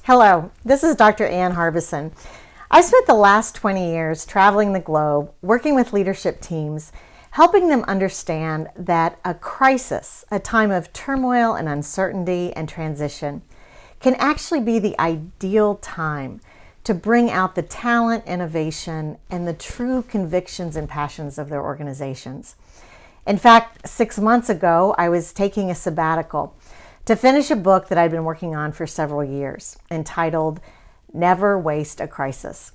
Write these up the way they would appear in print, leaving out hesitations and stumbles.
Hello, this is Dr. Ann Harbison. I spent the last 20 years traveling the globe, working with leadership teams, helping them understand that a crisis, a time of turmoil and uncertainty and transition, can actually be the ideal time to bring out the talent, innovation, and the true convictions and passions of their organizations. In fact, 6 months ago, I was taking a sabbatical to finish a book that I'd been working on for several years, entitled Never Waste a Crisis.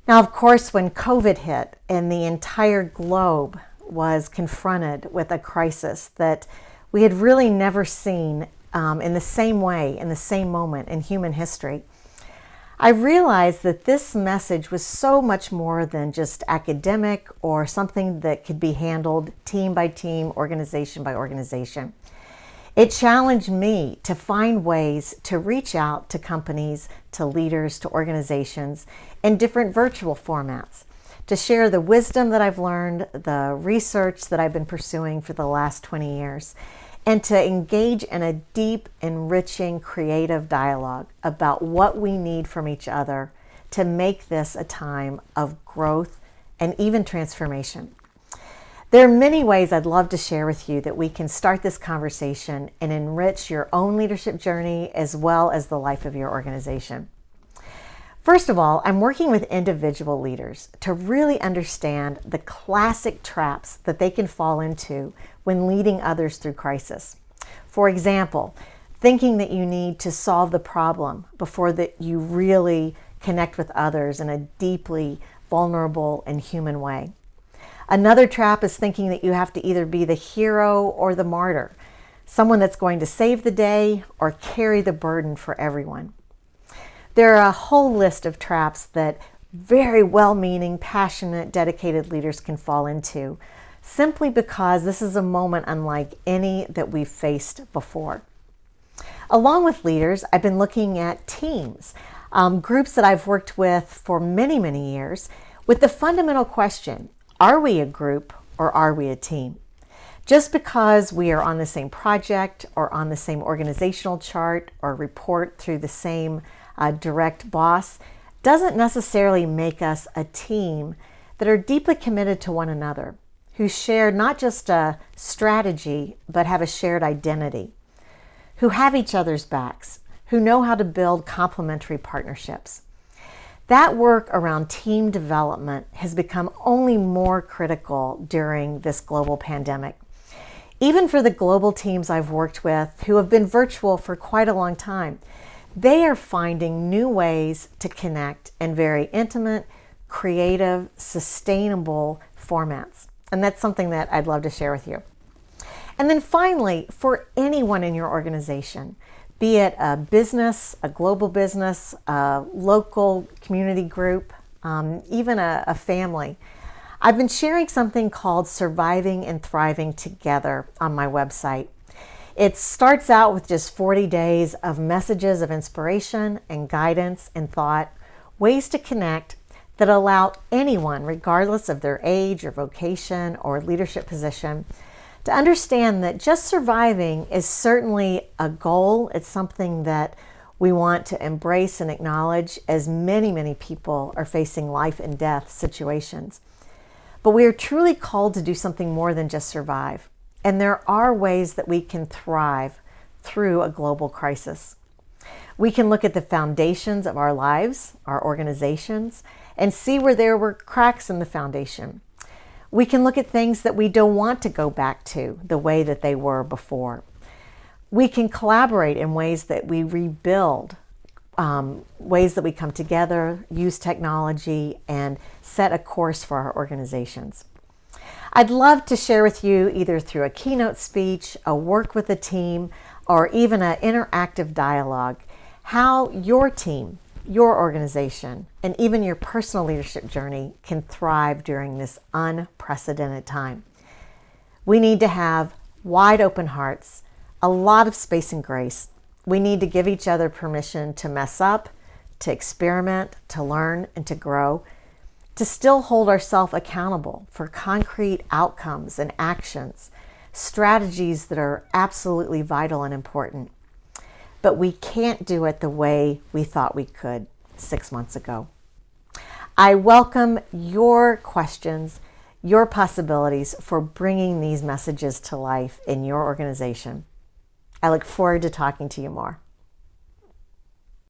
Now, of course, when COVID hit and the entire globe was confronted with a crisis that we had really never seen in the same way, in the same moment in human history, I realized that this message was so much more than just academic or something that could be handled team by team, organization by organization. It challenged me to find ways to reach out to companies, to leaders, to organizations in different virtual formats, to share the wisdom that I've learned, the research that I've been pursuing for the last 20 years, and to engage in a deep, enriching, creative dialogue about what we need from each other to make this a time of growth and even transformation. There are many ways I'd love to share with you that we can start this conversation and enrich your own leadership journey as well as the life of your organization. First of all, I'm working with individual leaders to really understand the classic traps that they can fall into when leading others through crisis. For example, thinking that you need to solve the problem before that you really connect with others in a deeply vulnerable and human way. Another trap is thinking that you have to either be the hero or the martyr, someone that's going to save the day or carry the burden for everyone. There are a whole list of traps that very well-meaning, passionate, dedicated leaders can fall into, simply because this is a moment unlike any that we've faced before. Along with leaders, I've been looking at teams, groups that I've worked with for many, many years, with the fundamental question, are we a group or are we a team? Just because we are on the same project or on the same organizational chart or report through the same direct boss doesn't necessarily make us a team that are deeply committed to one another, who share not just a strategy, but have a shared identity, who have each other's backs, who know how to build complementary partnerships. That work around team development has become only more critical during this global pandemic. Even for the global teams I've worked with who have been virtual for quite a long time, they are finding new ways to connect in very intimate, creative, sustainable formats. And that's something that I'd love to share with you. And then finally, for anyone in your organization, be it a business, a global business, a local community group, even a family, I've been sharing something called Surviving and Thriving Together on my website. It starts out with just 40 days of messages of inspiration and guidance and thought, ways to connect that allow anyone, regardless of their age or vocation or leadership position, to understand that just surviving is certainly a goal. It's something that we want to embrace and acknowledge, as many, many people are facing life and death situations. But we are truly called to do something more than just survive. And there are ways that we can thrive through a global crisis. We can look at the foundations of our lives, our organizations, and see where there were cracks in the foundation. We can look at things that we don't want to go back to the way that they were before. We can collaborate in ways that we rebuild, ways that we come together, use technology, and set a course for our organizations. I'd love to share with you, either through a keynote speech, a work with a team, or even an interactive dialogue, how your team, your organization, and even your personal leadership journey can thrive during this unprecedented time. We need to have wide open hearts, a lot of space and grace. We need to give each other permission to mess up, to experiment, to learn, and to grow, to still hold ourselves accountable for concrete outcomes and actions, strategies that are absolutely vital and important. but we can't do it the way we thought we could 6 months ago. I welcome your questions, your possibilities for bringing these messages to life in your organization. I look forward to talking to you more.